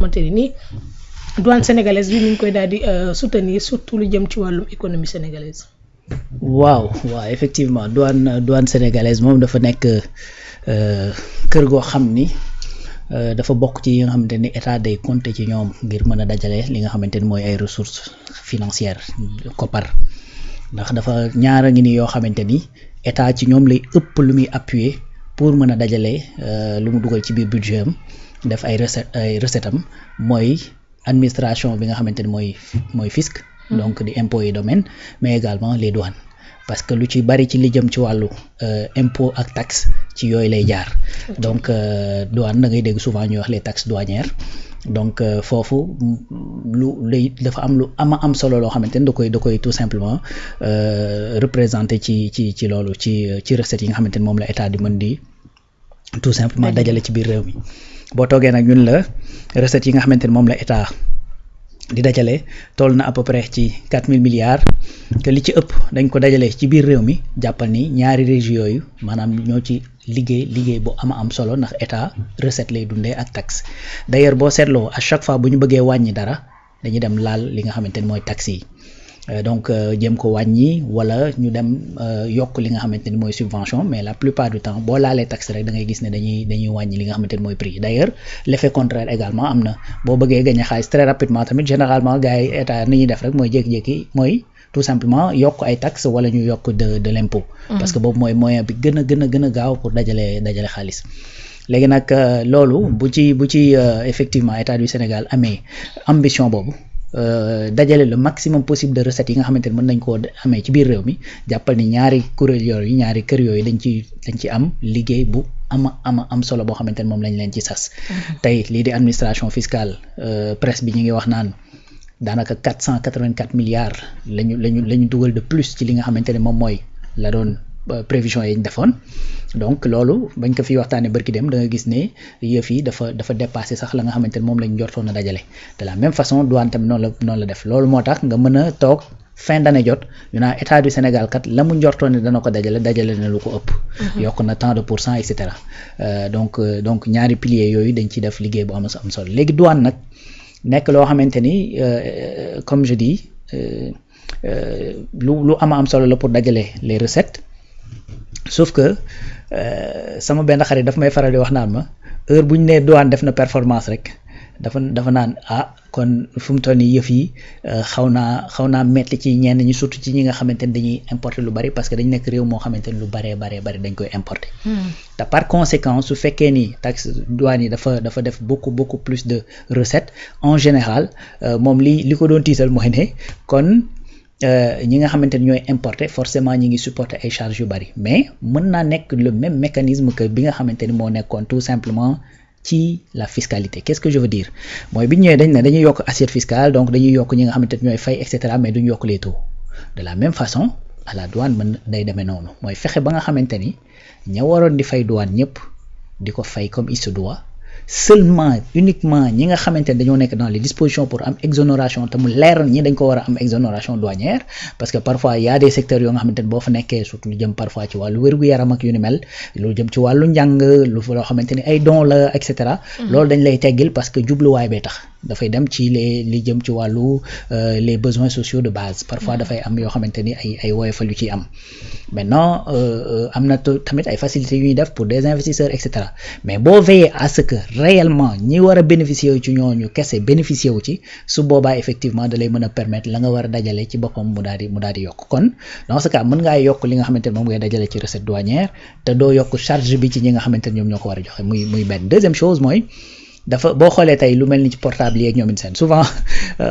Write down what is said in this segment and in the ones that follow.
xamante ni douane sénégalaise bi ñu ngi koy daal di soutenir surtout lu jëm ci wàllum économie sénégalaise. waaw effectivement douane sénégalaise moom dafa nekk kër goo xam ni dafa bokk ci yi nga xamante ni état day compter ci ñoom ngir mën a dajale li nga xamante ni mooy ay ressources financières koppar ndax dafa ñaara ngi ni yoo xamante ni état ci ñoom lay ëpp lu muy appuyer pour mën a dajale lu mu dugal ci biir budget am def ay recette am mooy administration bi nga xamante ni mooy fisc donc di impôts et domaines mais également les douanes parce que lu ci bari ci li jëm ci wàllu impôt ak taxe ci yooyu lay jaar donc douane da ngay dégg souvent ñuy wax les taxes douanières donc foofu lay dafa am lu am solo loo xamante ni da koy tout simplement représenter ci loolu ci recettes yi nga xamante ni moom la état di mën di tout simplement dajale ci biir réew mi boo toogee nag ñun la recettes yi nga xamante ni moom la état di dajale toll na à peu près ci 4000 milliards que li ci ëpp dañ ko dajale ci biir réew mi jàppal ni ñaari régions yooyu maanaam ñoo ci liggéey bu am solo ndax état recette lay dundee ak taxe d'ailleurs boo seetloo à chaque fois bu ñu bëggee wàññi dara dañuy dem laal li nga xamante ni mooy taxe yi donc jéem ko wàññi wala ñu dem yokk li nga xamante ni mooy subvention mais la plupart du temps boo laalee taxe rek da ngay gis ne dañuy wàññi li nga xamante ni mooy prix d'ailleurs l'effet contraire également am na boo bëggee gagner xaalis très rapidement tamit généralement gars yi état ni ñuy def rek mooy jékki-jékki mooy tout simplement yokk ay taxes wala ñu yokk de l'impôt parce que boobu mooy moyen bi gën a gaaw pour dajale xaalis léegi nag loolu bu ci effectivement état du Sénégal amee ambition boobu dajale le maximum possible de recettes yi nga xamante ni mën nañ koo amee ci biir réew mi jàppal ni ñaari kuréel yooyu ñaari kër yooyu dañ ci am liggéey bu am solo boo xamante ni moom lañ leen ci sas tey lii di administration fiscale presse bi ñu ngi wax naan daanaka 484 milliards lañu dugal de plus ci li nga xamante ne moom mooy la doon prévision yi ñu defoon donc loolu bañ ko fi waxtaanee barki dem da nga gis ne yëf yi dafa dépassé sax la nga xamante ne moom lañ jortoon a dajale de la même façon douane tamit noonu la def loolu moo tax nga mën a toog fin d'année jot ñu naan état du Sénégal kat la mu njortoon ne dana ko dajale na lu ko ëpp yokk na tant de % et cetera donc ñaari piliers yooyu dañ ciy def liggéey bu am solo léegi douane nag nekk loo xamante ni comme je dis lu am solo la pour dajale les recettes sauf que sama benn xarit daf may faral di wax naan ma heure bu ñu nee douane def na performance rek dafa naan kon fu mu toll nii yëf yi xaw naa metti ci ñenn ñi surtout ci ñi nga xamante ni dañuy importer lu bari parce que dañ nekk réew moo xamante ni lu bari dañ koy importer te par conséquent su fekkee ni taxe douane yi dafa def beaucoup plus de recettes en général moom li ko doon tiital mooy ne kon ñi nga xamante ni ñooy importer forcément ñi ngi supporter ay charges yu bari mais mën naa nekk le même mécanisme que bi nga xamante ni moo nekkoon tout simplement ci la fiscalité qu'est-ce que je veux dire mooy bi ñu ñëwee dañ ne dañuy yokk assiette fiscale donc dañuy yokk ñi nga xamante ni ñooy fay et cetera mais duñu yokk les taux de la même façon à la douane mën day demee noonu mooy fexe ba nga xamante ni ña waroon di fay douane ñëpp di ko fay comme il se doit seulement uniquement ñi nga xamante ne dañoo nekk dans les dispositions pour am exonération te mu leer ñi dañ ko war a am exonération douanière parce que parfois y a des secteurs yoo nga xamante ne boo fa nekkee surtout lu jëm parfois ci wàllu wér-gu-yaram ak yu ni mel lu jëm ci wàllu njàng loo xamante ni ay dons la et cetera loolu dañ lay teggil parce que jubluwaay bee tax dafay dem ci li jëm ci wàllu les besoins sociaux de base parfois dafay am yoo xamante ni ay woyofal yu ciy am maintenant am na tamit ay facilités yu ñuy def pour des investisseurs et cetera mais boo veiller à ce que réellement ñi war a bénéficier wu ci ñooñu kese bénéficier wu ci su boobaa effectivement da lay mën a permettre la nga war a dajale ci boppam mu daal di yokk kon dans ce cas mën ngaa yokk li nga xamante ne moom ngay dajale ci recette douanière te doo yokk charge bi ci ñi nga xamante ne ñoom ñoo ko war a joxe muy benn deuxième chose mooy dafa boo xoolee tey lu mel ni ci portable yi ak ñoom seen souvent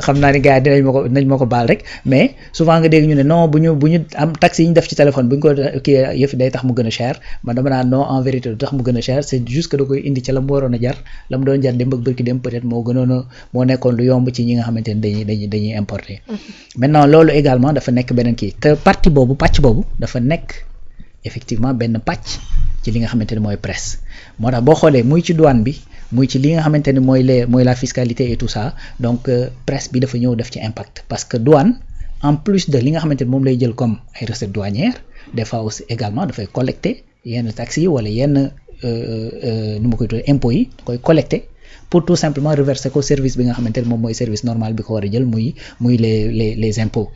xam naa ni gars yi dinañ ma ko baal rek mais souvent nga dégg ñu ne non bu ñu am taxes yi ñu def ci téléphone bu ñu ko kii yëf day tax mu gën a cher man dama naan non en vérité du tax mu gën a cher c'est juste que da koy indi ca la mu waroon a jar la mu doon jar démb ak bërki dem peut-être moo nekkoon lu yomb ci ñi nga xamante ne dañuy importer maintenant loolu également dafa nekk beneen kii te pàcc boobu dafa nekk effectivement benn pàcc ci li nga xamante ne mooy presse moo tax boo xoolee muy ci douane bi muy ci li nga xamante ni mooy la fiscalité et tout ça donc presse bi dafa ñëw def ci impact parce que douane en plus de li nga xamante ni moom lay jël comme ay recettes douanières des fois aussi également dafay collecter yenn taxes yi wala yenn nu ma koy tuddee impôts yi da koy collecter pour tout simplement reverser ko service bi nga xamante ne moom mooy service normal bi ko war a jël muy les impôts.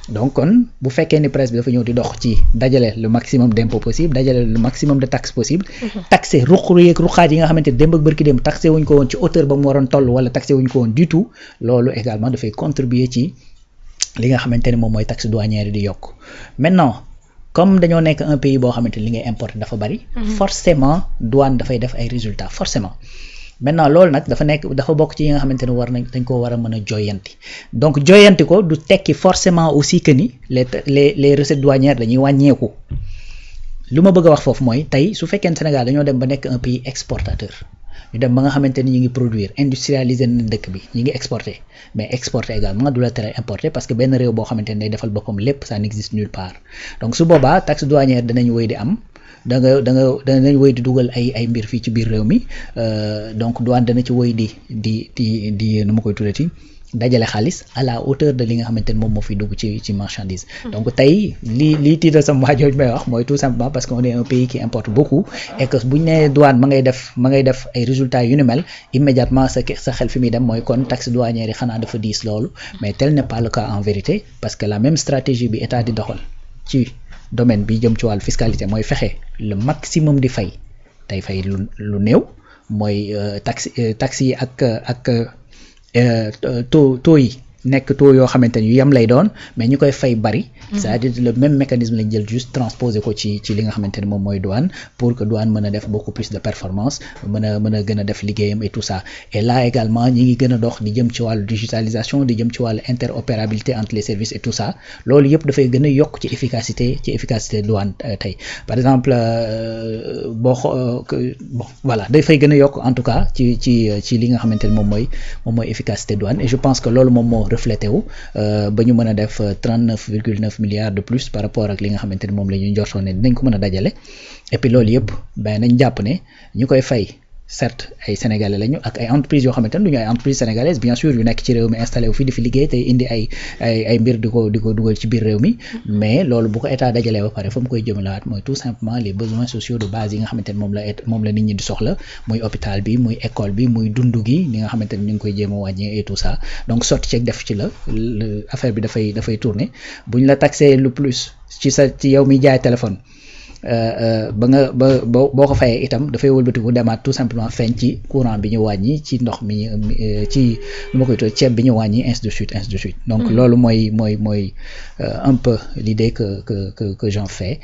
Donc kon bu fekkee ni presse bi dafa ñëw di dox ci dajale le maximum d'impôts possible dajale le maximum de taxes possible. taxé ruqaat yi nga xamante ne démb ak bërki démb taxé wuñ ko woon ci hauteur ba mu waroon toll wala taxé wuñ ko woon du tout loolu également dafay contribuer ci li nga xamante ne moom mooy taxe douanière yi di yokk. Maintenant comme dañoo nekk un pays boo xamante ni li ngay importer dafa bari. forcément douane dafay def ay résultats forcément. Maintenant loolu nag dafa bokk ci yi nga xamante ne dañ koo war a mën a joyanti donc joyanti ko du tekki forcément aussi que ni les recettes douanières dañuy wàññeeku. lu ma bëgg a wax foofu mooy tey su fekkee Sénégal dañoo dem ba nekk un pays exportateur ñu dem ba nga xamante ni ñu ngi produire industrialiser na dëkk bi ñu ngi exporter mais exporter également du la tere importer parce que benn réew boo xamante ni day defal boppam lépp ça n'existe nulle part donc su boobaa taxe douanière danañ wéy di am danañ wéy di dugal ay mbir fii ci biir réew mi donc douane dana ci wéy di nu ma koy tuddati dajale xaalis à la hauteur de li nga xamante ne moom moo fi dugg ci marchandise. Donc tey lii tiital sama waajooju may wax mooy tout simplement parce que on est un pays qui importe beaucoup et que bu ñu nee douane ma ngay def ay résultats yu ni mel immédiatement sa xel fi muy dem mooy kon taxe douanière yi xanaa dafa diis loolu mais tel n'est pas le cas en vérité parce que la même stratégie bi état di doxal ci domaine bi jëm ci wàllu fiscalité mooy fexe le maximum di fay tey fay lu néew mooy taxe yi ak taux yi nekk taux yoo xamante ni yu yem lay doon mais ñu koy fay bari. c'est-à-dire le même mécanisme lañ jël juste transposer ko ci li nga xamante ni moom mooy douane pour que douane mën a def beaucoup plus de performance mën a gën a def liggéeyam et tout ça et là également ñi ngi gën a dox di jëm ci wàllu digitalisation di jëm ci wàllu interopérabilité entre les services et tout ça loolu yëpp dafay gën a yokk ci efficacité douane tey par exemple voilà dafay gën a yokk en tout cas ci li nga xamante ni moom mooy efficacité douane et je pense que loolu moom moo reflété wu ba ñu mën a def 39,9 milliards de plus par rapport ak li nga xamante ni moom la ñu njortoon ne dinañ ko mën a dajale et puis loolu yëpp nañ jàpp ne ñu koy fay certes ay sénégalais lañu ak ay entreprises yoo xamante ne du ñu ay entreprises sénégalaises bien sûr yu nekk ci réew mi installé wu fii di fi liggéey tey indi ay mbir di ko dugal ci biir réew mi mais loolu bu ko état dajalee ba pare fa mu koy jëmalaat mooy tout simplement les besoins sociaux de base yi nga xamante ne moom la nit ñi di soxla muy hôpital bi muy école bi muy dundu gi li nga xamante ne ñu ngi koy jéem a wàññi et tout ça donc sotti ceeg def ci la affaire bi dafay tourner bu ñu la taxé le plus ci yow mi jaay téléphone boo ko fayee itam dafay wëlbatiku demaat tout simplement feeñ ci courant bi ñu wàññi ci ndox mi ci lu ma koy tuddee ceeb bi ñu wàññi ainsi de suite donc loolu mooy un peu l'idée que j'en fais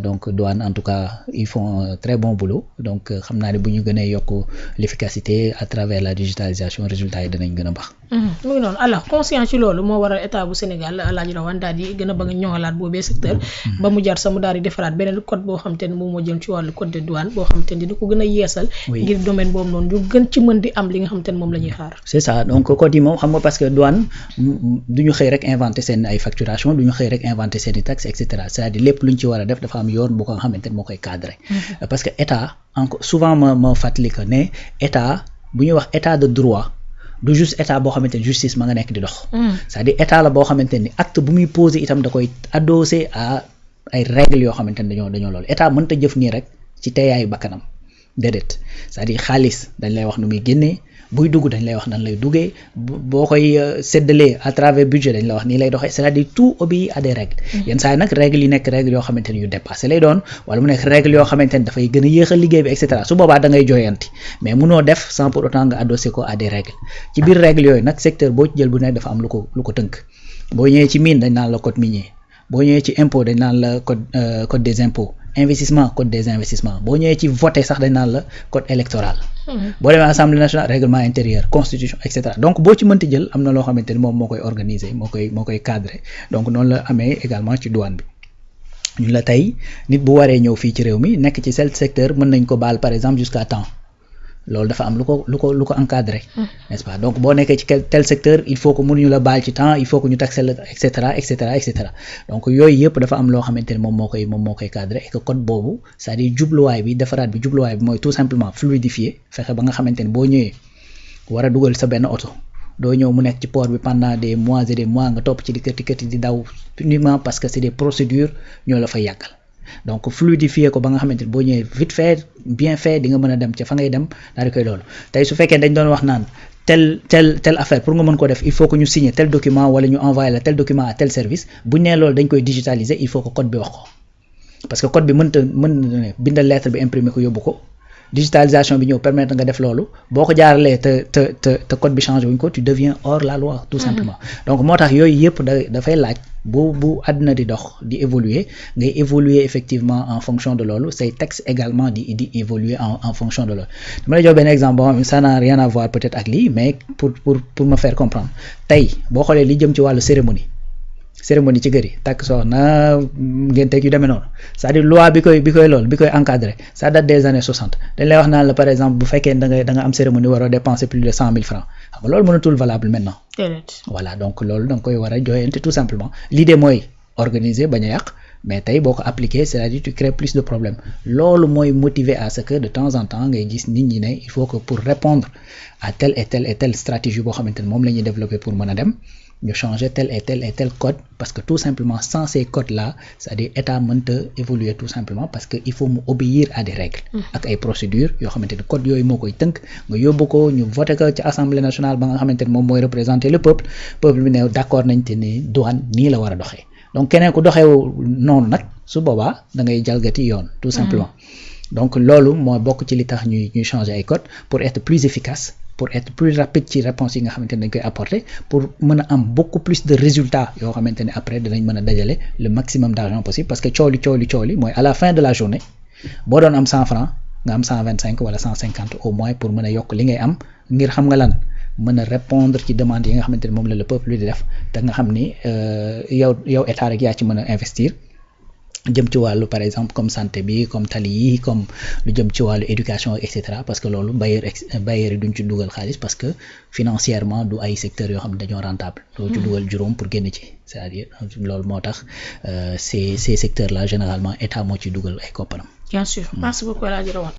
donc douane en tout cas ils font un très bon boulot donc xam naa ne bu ñu gënee yokk l'efficacité à travers la digitalisation résultats yi danañ gën a baax. mu ngi noonu alors conscient ci loolu moo waral état bu Sénégal laaj rawaan daal di gën a bëgg a ñoŋalaat boobee secteur ba mu jar sa mu daal di defaraat beneen code boo xam te ne moom moo jëm ci wàllu code de douane boo xam te ne dina ko gën a yeesal ngir domaine boobu noonu ñu gën ci mën di am li nga xam te ne moom la ñuy xaar. C'est ça donc code yi moom xam nga parce que douane du ñu xëy rek inventer seen ay facturation du ñu xëy rek inventer seen i taxes et cetera c'est-à-dire lépp lu ñu ci war a def dafa am yoon bu ko xamante ne moo koy cadrer parce que état encore souvent ma fàttali que ne état bu ñuy wax état de droit du juste état boo xamante ni justice ma nga nekk di dox c'est-à-dire état la boo xamante ni acte bu muy poser itam da koy adossé à ay règles yoo xamante ni dañoo loolu état mënta jëf nii rek ci teeyaayu bakkanam déedéet c'est-à-dire xaalis dañ lay wax nu muy génnee buy dugg dañ lay wax nan lay duggee boo koy séddalee à travers budget dañ la wax nii lay doxee c'est-à-dire tout obéit à des règles yenn saa yi nag règles yi nekk règles yoo xamante ni yu dépassé lay doon wala mu nekk règles yoo xamante ni dafay gën a yéexal liggéey bi et cetera su boobaa da ngay jooyanti mais munoo def sans pour autant nga adossé ko à des règles ci biir règles yooyu nag secteur boo ci jël bu nekk dafa am lu ko tënk boo ñëwee ci mine dañ naan la code minier boo ñëwee ci impôt dañ naan la code des impôts investissement code des investissements boo ñëwee ci voté sax dañ naan la code électoral boo demee assemblée nationale règlement intérieur constitution et cetera donc boo ci mënti jël am na loo xamante ni moom moo koy organiser moo koy cadrer donc noonu la amee également ci douane bi ñun la tey nit bu waree ñëw fii ci réew mi nekk ci tel secteur mën nañ ko baal par exemple jusqu'à temps loolu dafa am lu ko encadré n'est-ce pas donc boo nekkee ci tel secteur il faut que mënuñu la baal ci temps il faut que ñu taxé la et cetera donc yooyu yëpp dafa am loo xamante ne moom moo koy cadré et que code boobu c'est-à-dire jubluwaay bi defaraat bi jubluwaay bi mooy tout simplement fluidifier fexe ba nga xamante ne boo ñëwee war a dugal sa benn oto doo ñëw mu nekk ci port bi pendant des mois et des mois nga topp ci di kërti di daw uniquement parce que c'est des procédures ñoo la fay yàggal donc fluidifier ko ba nga xamante ni boo ñëwee vite fait bien fait di nga mën a dem ca fa ngay dem daal di koy loolu tey su fekkee dañ doon wax naan telle affaire pour nga mën ko def il faut que ñu signer tel document wala ñu envoyer la tel document à tel service bu ñu nee loolu dañ koy digitaliser il faut que code bi wax ko parce que code bi mën na bindal lettre bi imprimer ko yóbbu ko digitalisation bi ñëw permettre nga def loolu boo ko jaaralee te code bi changé wuñ ko tu deviens hors la loi tout simplement donc moo tax yooyu yëpp dafay laaj bu àdduna di dox di évoluer ngay évoluer effectivement en fonction de loolu say texte également di évoluer en fonction de loolu dama lay jox benn exemple boo xam ne ça n'a rien à voir peut-être ak lii mais pour me faire comprendre tey boo xoolee li jëm ci wàllu cérémonie ci kër yi takk soxna ngeen teg yu demee noonu c'est-à-dire loi bi koy encadrer ça date des années 60 dañ lay wax naan la par exemple bu fekkee da nga am cérémonie waroo dépenser plus de 100 000 francs xam nga loolu mënatul valable maintenant voilà donc loolu da nga koy war a joyante tout simplement l'idée mooy organiser bañ a yàq mais tey boo ko appliquer c'est-à-dire tu crées plus de problèmes loolu mooy motiver à ce que de temps en temps ngay gis nit ñi ne il faut que pour répondre à telle et telle stratégie boo xamante ne moom la ñuy développer pour mën a dem ñu changer tel et tel code parce que tout simplement sans ces codes là c'est-à-dire état mënta évoluer tout simplement parce que il faut mu obéir à des règles ak ay procédures yoo xamante ne code yooyu moo koy tënk nga yóbbu ko ñu voté ko ci assemblée nationale ba nga xamante ne moom mooy représenter le peuple bi ne d'accord nañ te ni douane nii la war a doxee donc keneen ku doxee noonu nag su boobaa da ngay jalgati yoon tout simplement donc loolu moo bokk ci li tax ñuy changer ay code pour être plus efficace pour être plus rapide ci réponse yi nga xamante ne dañ koy apporter pour mën a am beaucoup plus de résultats yoo xamante ne après danañ mën a dajale le maximum d'argent possible parce que coow li mooy à la fin de la journée boo doon am 100 francs nga am 125 wala 150 au moins pour mën a yokk li ngay am ngir xam nga lan mën a répondre ci demande yi nga xamante ne moom la le peuple di def te nga xam ni yow état rek yaa ci mën a investir jëm ci wàllu par exemple comme santé bi comme tali yi comme lu jëm ci wàllu éducation et cetera parce que loolu bailleurs yi duñ ci dugal xaalis parce que financièrement du ay secteurs yoo xam ne dañoo rentable doo ci dugal juróom pour génn ci c'est-à-dire loolu moo tax ces secteurs là généralement état moo ci dugal ay kopparam. Bien sûr merci beaucoup El Hadji Rawane